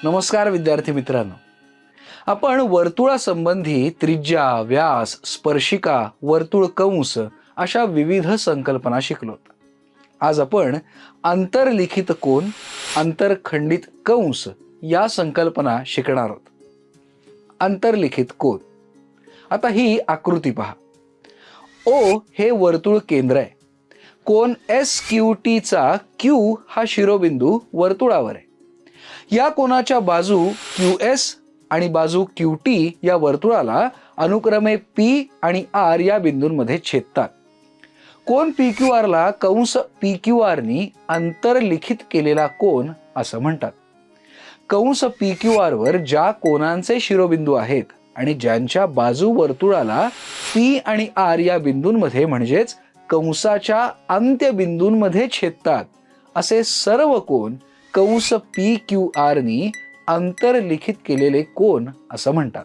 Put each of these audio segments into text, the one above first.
नमस्कार विद्यार्थी मित्रांनो, आपण वर्तुळासंबंधी त्रिज्या, व्यास, स्पर्शिका, वर्तुळ कंस अशा विविध संकल्पना शिकलो. आज आपण अंतर्लिखित कोन, अंतरखंडित कंस या संकल्पना शिकणार आहोत. अंतर्लिखित कोन. आता ही आकृती पहा. ओ हे वर्तुळ केंद्र आहे. कोन SQT चा Q हा शिरोबिंदू वर्तुळावर आहे. या कोनाच्या बाजू QS आणि बाजू QT या वर्तुळाला अनुक्रमे P आणि R या बिंदूंमध्ये छेदतात. कोन PQR ला कंस PQR नी अंतर्लिखित केलेला कोन असं म्हणतात. कंस PQR वर ज्या कोनांचे शिरोबिंदू आहेत आणि ज्यांच्या बाजू वर्तुळाला P आणि R या बिंदूंमध्ये म्हणजेच कंसाच्या अंत्यबिंदूंमध्ये छेदतात असे सर्व कोन कंस PQR नी अंतर्लिखित केलेले कोन असं म्हणतात.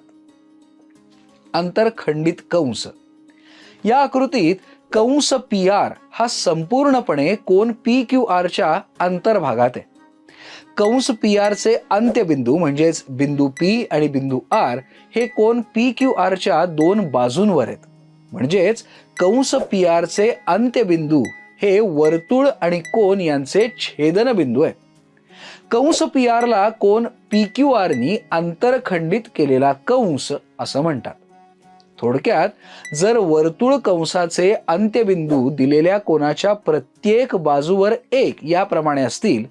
अंतरखंडित कंस. या आकृतीत कंस PR हा संपूर्णपणे कोन PQR च्या अंतर्भागात आहे. कंस PR चे अंत्यबिंदू म्हणजेच बिंदू P आणि बिंदू R हे कोन PQR च्या दोन बाजूंवर आहेत. म्हणजेच कंस PR चे अंत्यबिंदू हे वर्तुळ आणि कोन यांचे छेदनबिंदू आहेत. कंस PR ला कोन PQR नी अंतरखंडित केलेला कंस असं म्हणतात. थोडक्यात, जर वर्तुळ कंसाचे अंत्यबिंदू दिलेल्या कोनाच्या प्रत्येक बाजूवर 1 याप्रमाणे असतील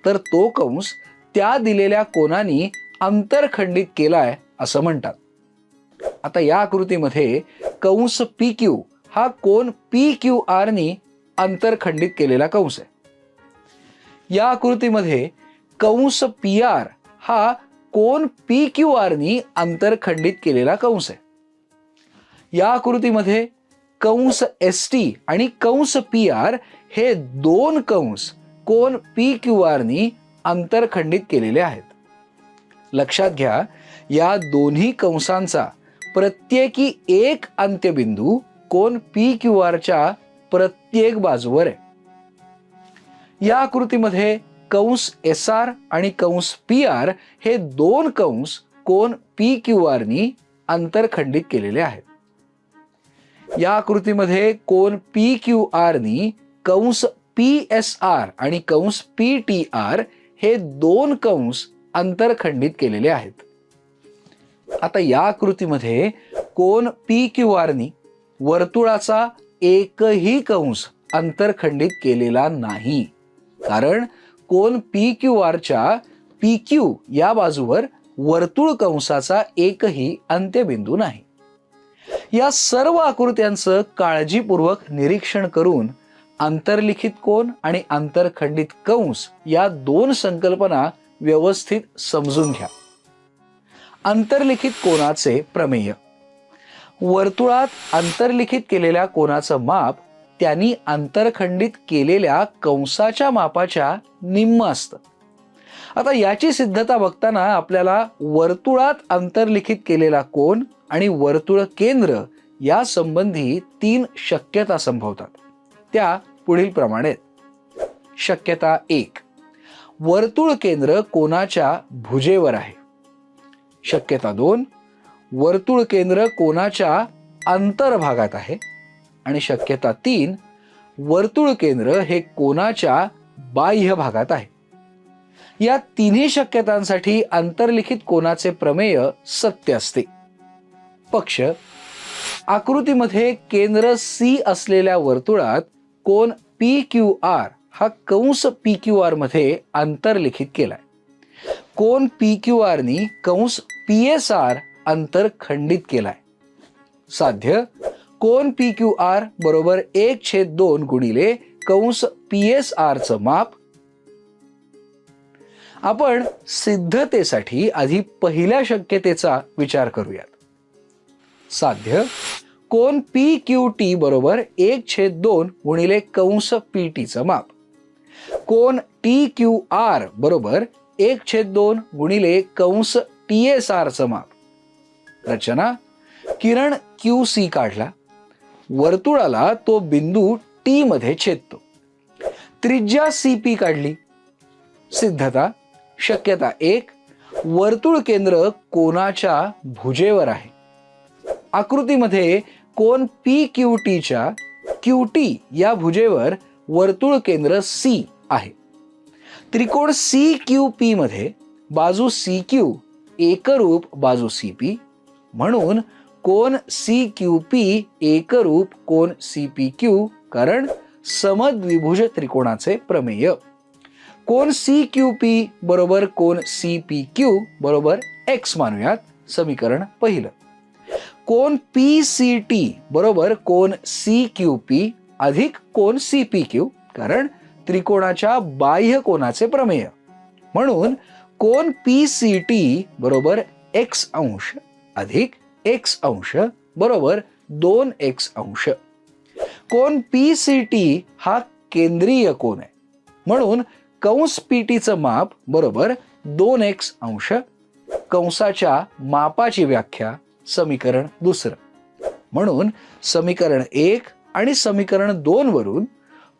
तर तो कंस त्या दिलेल्या कोनानी अंतरखंडित केलाय असं म्हणतात. आता या आकृतीमध्ये कंस PQ हा कोन PQR नी अंतरखंडित केलेला कंस आहे. या आकृतीमध्ये कंस PR हा कोन PQR नी अंतरखंडित केलेला कंस आहे. या आकृतीमध्ये कंस ST आणि कंस PR हे दोन कंस कोन PQR नी अंतरखंडित केलेले आहेत. लक्षात घ्या, या दोन्ही कंसांचा प्रत्येकी एक अंत्यबिंदू कोन PQR च्या प्रत्येक बाजूवर आहे. या आकृतीमध्ये कंस SR आणि कंस PR हे दोन कंस कोन PQR नी अंतरखंडित केलेले आहेत. या आकृतीमध्ये कोन PQR नी कंस PSR आणि कंस PTR हे दोन कंस अंतरखंडित केलेले आहेत. आता या आकृतीमध्ये कोन PQR नी वर्तुळाचा एकही कंस अंतरखंडित केलेला नाही, कारण कोन PQR च्या PQ या बाजूवर वर्तुळ कंसाचा एकही अंत्यबिंदू नाही. या सर्व आकृत्यांचं काळजीपूर्वक निरीक्षण करून अंतर्लिखित कोन आणि अंतरखंडित कंस या दोन संकल्पना व्यवस्थित समजून घ्या. अंतर्लिखित कोनाचे प्रमेय. वर्तुळात अंतर्लिखित केलेल्या कोनाचं माप त्यांनी अंतरखंडित केलेल्या कंसाच्या मापाच्या निम्म असतं. आता याची सिद्धता बघताना आपल्याला वर्तुळात अंतर्लिखित केलेला कोन आणि वर्तुळ केंद्र या संबंधी 3 शक्यता संभवतात. त्या पुढील प्रमाणे. शक्यता 1, वर्तुळ केंद्र कोनाच्या भुजेवर आहे. शक्यता 2, वर्तुळ केंद्र कोनाच्या अंतर्भागात आहे. आणि शक्यता 3, वर्तुळ केंद्र हे कोनाच्या बाह्य भागात आहे. या तिन्ही शक्यतांसाठी अंतर्लिखित कोनाचे प्रमेय सत्य असते. पक्ष. आकृतीमध्ये केंद्र C असलेल्या वर्तुळात कोन PQR हा कंस PQR मध्ये अंतर्लिखित केलाय. कोन PQR नी कंस PSR अंतरखंडित केलाय. साध्य. कोन PQR बरोबर 1/2 गुणिले कंस PSR चं माप. आपण सिद्धतेसाठी आधी पहिल्या शक्यतेचा विचार करूयात. साध्य. कोन PQT बरोबर 1/2 गुणिले कंस PT चं माप. कोन TQR बरोबर 1/2 गुणिले कंस TSR चं माप. रचना. किरण QC काढला. वर्तुळाला तो बिंदू T मध्ये छेदतो. त्रिज्या CP काढली. सिद्धता. शक्यता 1, वर्तुळ केंद्र कोनाच्या भुजेवर आहे. आकृतीमध्ये कोन PQTच्या QT या भुजेवर वर्तुळ केंद्र C आहे. त्रिकोण CQP मध्ये बाजू CQ एकरूप बाजू CP, म्हणून कोन CQP एकरूप कोन CPQ, कारण समद्विभुज त्रिकोणाचे प्रमेय. कोन CQP बरोबर कोन CPQ बरोबर x मानूयात, समीकरण पहिलं. कोन PCT बरोबर कोन CQP अधिक कोन CPQ, कारण त्रिकोणाच्या बाह्य कोनाचे प्रमेय, म्हणून कोन PCT बरोबर x अंश अधिक x अंश बरोबर 2x अंश. कोन PCT हा केंद्रीय कोन आहे, म्हणून कंस PTचं माप बरोबर 2x अंश. कंसाच्या मापाची व्याख्या समीकरण दुसरं, म्हणून समीकरण 1 आणि समीकरण 2 वरून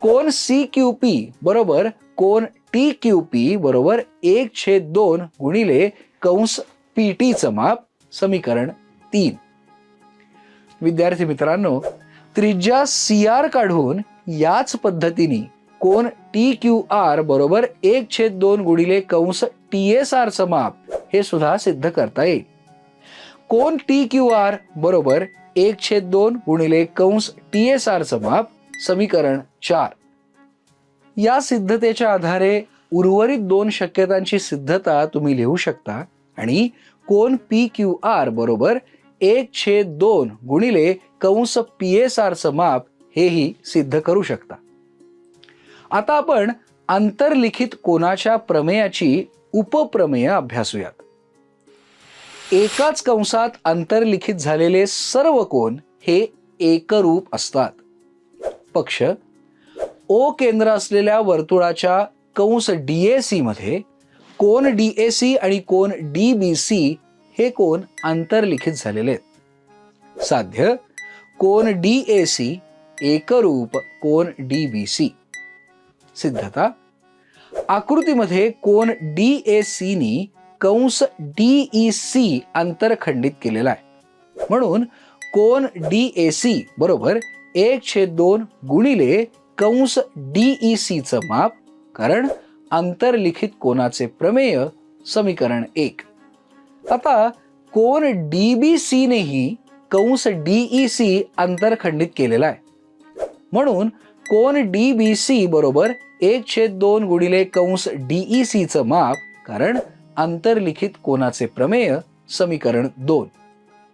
कोन CQP बरोबर कोन TQP बरोबर 1/2 गुणिले कंस PTचं माप, समीकरण 3. विद्यार्थी मित्रांनो, त्रिज्या CR काढून याच पद्धतीने कोन TQR बरोबर 1/2 गुणिले कंस TSR चं माप हे सुद्धा सिद्ध करता येईल. कोन TQR बरोबर 1/2 गुणिले कंस TSR चं माप, समीकरण 4. या सिद्धतेच्या आधारे उर्वरित 2 शक्यतांची सिद्धता तुम्ही लिहू शकता आणि कोन PQR बरोबर 1/2 गुणिले कंस PSR चं माप हेही सिद्ध करू शकता. आता आपण अंतर्लिखित कोनाच्या प्रमेयाची उपप्रमेय अभ्यासूयात. एकाच कंसात अंतर्लिखित झालेले सर्व कोन हे एकरूप असतात. पक्ष O केंद्र असलेल्या वर्तुळाच्या कंस DAC मध्ये कोन DAC आणि कोन DBC हे कोन अंतर्लिखित झालेले आहेत. साध्य कोन DAC एकरूप कोन DBC. सिद्धता आकृतीमध्ये कोन DAC नी कंस DEC अंतरखंडित केलेला आहे, म्हणून कोन DAC बरोबर 1/2 गुणिले कंस DEC चं माप, कारण अंतर्लिखित कोनाचे प्रमेय, समीकरण 1. आता कोन DBC नेही कंस DEC अंतरखंडित केलेला आहे, म्हणून कोन DBC बरोबर 1/2 गुणिले कंस DEC चं माप, कारण अंतर्लिखित कोनाचे प्रमेय, समीकरण 2.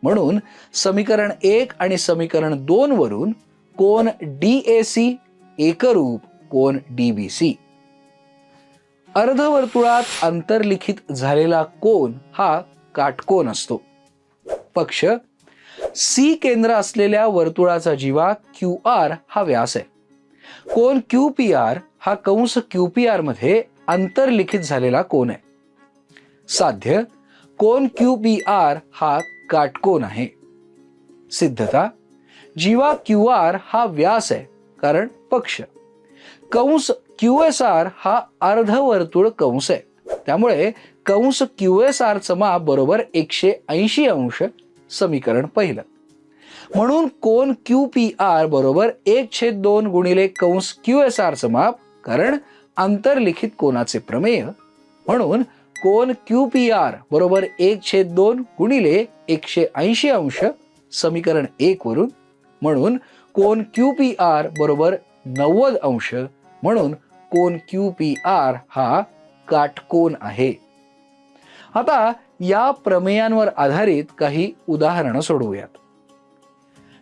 म्हणून समीकरण 1 आणि समीकरण 2 वरून कोन DAC एकरूप कोन DBC. अर्धवर्तुळात अंतर्लिखित झालेला कोन हा काटकोन असतो. पक्ष C केंद्र असलेल्या वर्तुळाचा जीवा QR हा व्यास आहे. कोन QPR हा कंस QPR मध्ये अंतर्लिखित झालेला कोन आहे. साध्य कोन QPR हा काटकोन आहे. सिद्धता जीवा QR हा व्यास आहे, कारण पक्ष. कंस QSR हा अर्धवर्तुळ कंस आहे, त्यामुळे कंस QSR चं माप बरोबर 180 अंश, समीकरण पहिलं. म्हणून कोन QPR बरोबर 1/2 गुणिले कंस QSR चं माप, कारण अंतर्लिखित कोनाचे प्रमेय, म्हणून कोन QPR बरोबर 1/2 गुणिले 180 अंश, समीकरण 1 वरून. म्हणून कोन QPR बरोबर 90 अंश, म्हणून कोन QPR हा काटकोन आहे. आता या प्रमेयांवर आधारित काही उदाहरणं सोडवूयात.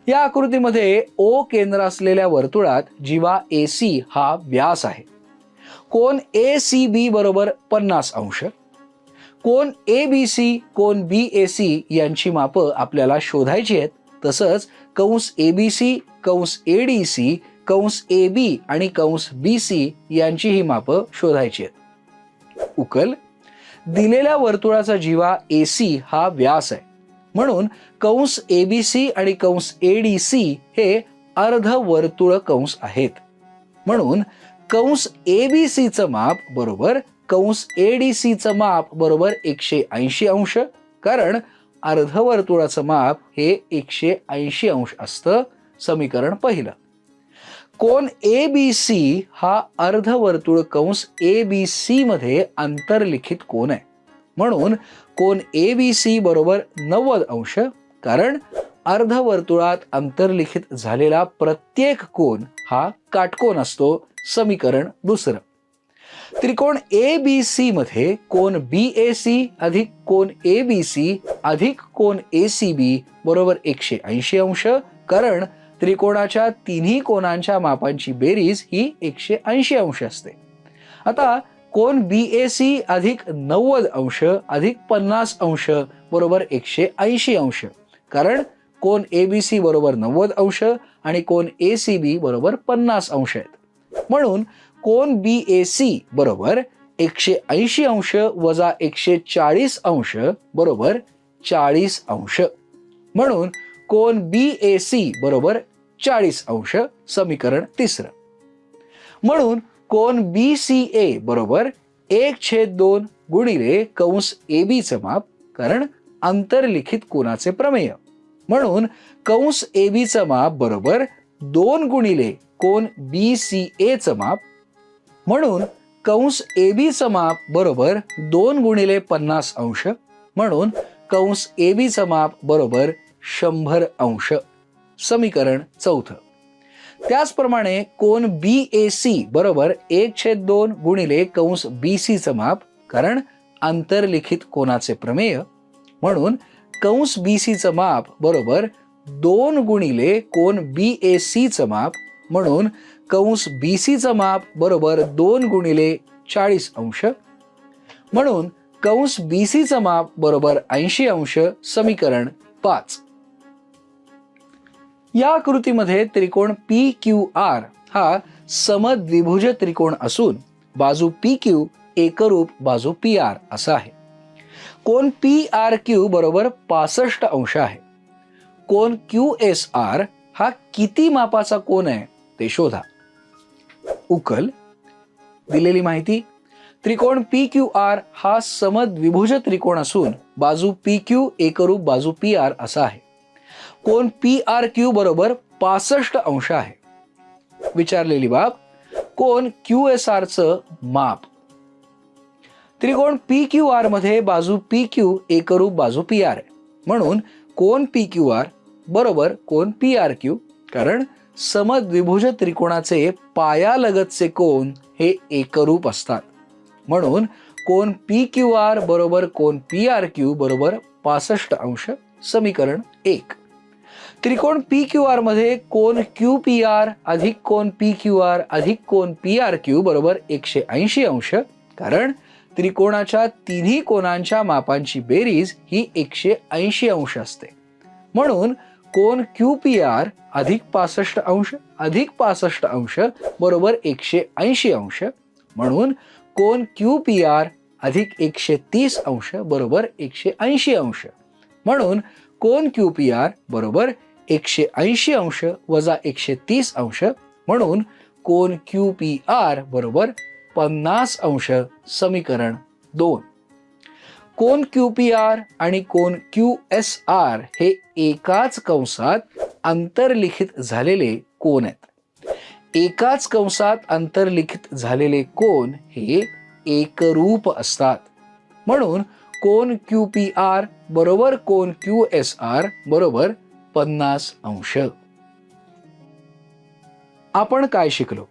या आकृतीमध्ये O केंद्र असलेल्या वर्तुळात जीवा AC हा व्यास आहे. कोन ACB बरोबर 50 अंश. कोन ABC कोन BAC यांची मापं आपल्याला शोधायची आहेत. तसंच कंस ABC कंस ADC कंस AB आणि कंस BC यांची ही मापं शोधायची आहेत. उकल दिलेल्या वर्तुळाचा जीवा AC हा व्यास आहे, म्हणून कंस ABC आणि कंस ADC हे अर्धवर्तुळ कंस आहेत, म्हणून कंस ABC चं माप बरोबर कंस ADC चं माप बरोबर 180 अंश, कारण अर्धवर्तुळाचं माप हे 180 अंश असतं. समीकरण पहिलं. कोन ABC हा अर्धवर्तुळ कंस ABC मध्ये अंतर्लिखित कोन आहे, म्हणून कोन ABC बरोबर 90 अंश, कारण अर्धवर्तुळात अंतर्लिखित झालेला प्रत्येक कोन हा काटकोन असतो. समीकरण दुसरं. त्रिकोण ABC मध्ये कोन BAC अधिक कोन ABC अधिक कोन ACB बरोबर 180 अंश, कारण त्रिकोणाच्या तिन्ही कोनांच्या मापांची बेरीज ही 180 अंश असते. आता कोन BAC अधिक 90 अंश अधिक 50 अंश बरोबर 180 अंश, कारण कोन ABC बरोबर 90 अंश आणि कोन ACB बरोबर 50 अंश आहेत. म्हणून कोन BAC बरोबर 180 अंश वजा 140 अंश बरोबर 40 अंश, म्हणून कोन BAC बरोबर 40 अंश. समीकरण तिसरं. म्हणून कोन BCA बरोबर 1/2 गुणिले कंस AB चं माप, कारण अंतर्लिखित कोनाचे प्रमेय, म्हणून कंस AB चं माप बरोबर 2 गुणिले कोन BCA चं माप, म्हणून कंस AB चं माप बरोबर 2 गुणिले 50 अंश, म्हणून कंस AB चं माप बरोबर 100 अंश. समीकरण चौथं. त्याचप्रमाणे कोन BAC बरोबर 1/2 गुणिले कंस BC चं माप, कारण अंतर्लिखित कोनाचे प्रमेय, म्हणून कंस BC चं माप बरोबर 2 गुणिले कोन BAC चं माप, म्हणून कंस BC चं माप बरोबर 2 गुणिले 40 अंश, म्हणून कंस BC चं माप बरोबर 80 अंश. समीकरण 5. या आकृतीमध्ये त्रिकोण PQR हा समद्विभुज त्रिकोण असून बाजू PQ एकरूप बाजू PR असा आहे. कोन PRQ बरोबर 65 अंश आहे. कोन QSR हा किती मापाचा कोन आहे ते शोधा. उकल. दिलेली माहिती. त्रिकोण PQR हा समद्विभुज त्रिकोण असून बाजू PQ एकरूप बाजू PR असा आहे. कोन PRQ बरोबर 65 अंश आहे. विचारलेली बाब, कोन QSR चं माप. त्रिकोण PQR मध्ये बाजू PQ एकरूप बाजू PR आहे, म्हणून कोन PQR बरोबर कोन PRQ, कारण समद्विभुज त्रिकोणाचे पायालगतचे कोन हे एकरूप असतात, म्हणून कोन PQR बरोबर कोन PRQ बरोबर 65 अंश. समीकरण 1. त्रिकोण PQR मध्ये कोन QPR अधिक कोन PQR अधिक कोन PRQ बरोबर 180 अंश, कारण त्रिकोणाच्या तिन्ही कोनांच्या मापांची बेरीज ही 180 अंश असते, म्हणून कोन QPR अधिक 65 अंश अधिक 65 अंश बरोबर 180 अंश, म्हणून कोन QPR अधिक 130 अंश बरोबर 180 अंश, म्हणून कोन QPR बरोबर 180 अंश वजा 130 अंश, म्हणून कोन QPR बरोबर 50 अंश. समीकरण 2. कोन QPR आणि कोन QSR हे एकाच कंसात अंतर्लिखित झालेले कोन आहेत. एकाच कंसात अंतर्लिखित झालेले कोन हे एकरूप असतात, म्हणून कोन QPR बरोबर कोन QSR बरोबर 50 अंश. आपण काय शिकलो?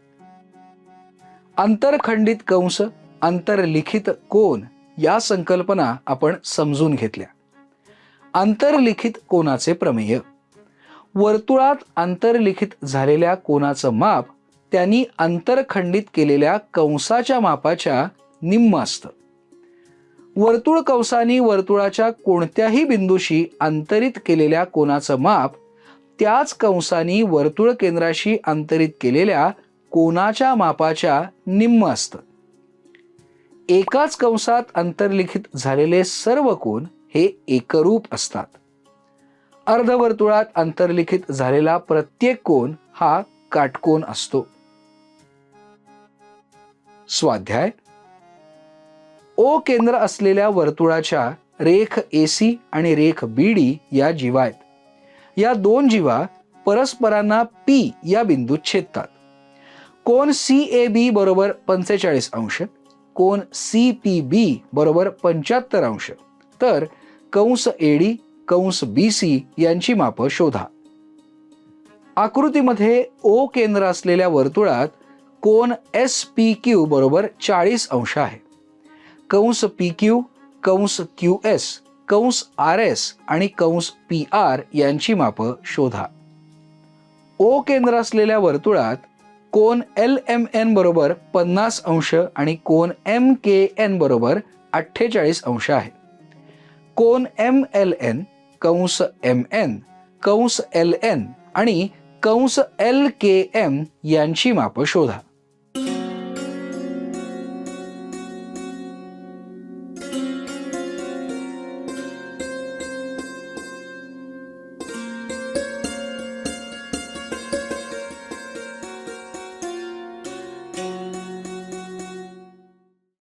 आंतरखंडित कंस, अंतर्लिखित कोन या संकल्पना आपण समजून घेतल्या. अंतर्लिखित कोनाचे प्रमेय. वर्तुळात अंतर्लिखित झालेल्या कोनाचं माप त्यांनी अंतरखंडित केलेल्या कंसाच्या मापाच्या निम्म असतं. वर्तुळ कंसानी वर्तुळाच्या कोणत्याही बिंदूशी अंतरित केलेल्या कोनाचं माप त्याच कंसानी वर्तुळ केंद्राशी अंतरित केलेल्या कोनाच्या मापाच्या निम्म असतं. एकाच कंसात अंतर्लिखित झालेले सर्व कोन हे एकरूप असतात. अर्धवर्तुळात अंतर्लिखित झालेला प्रत्येक कोन हा काटकोन असतो. स्वाध्याय. ओ केंद्र असलेल्या वर्तुळाच्या रेख AC आणि रेख BD या जीवा आहेत. या दोन जीवा परस्परांना P या बिंदूत छेदतात. कोन CAB बरोबर 45 अंश, कोन CPB बरोबर 75 अंश, तर कंस AD कंस BC यांची मापं शोधा. आकृतीमध्ये O केंद्र असलेल्या वर्तुळात कोन SPQ बरोबर 40 अंश आहे. कंस PQ, कंस QS, कंस RS आणि कंस PR यांची मापं शोधा. O केंद्र असलेल्या वर्तुळात कोन LMN बरोबर 50 अंश आणि कोन MKN बरोबर 48 अंश आहे. कोन MLN, कंस MN, कंस LN आणि कंस LKM यांची मापं शोधा.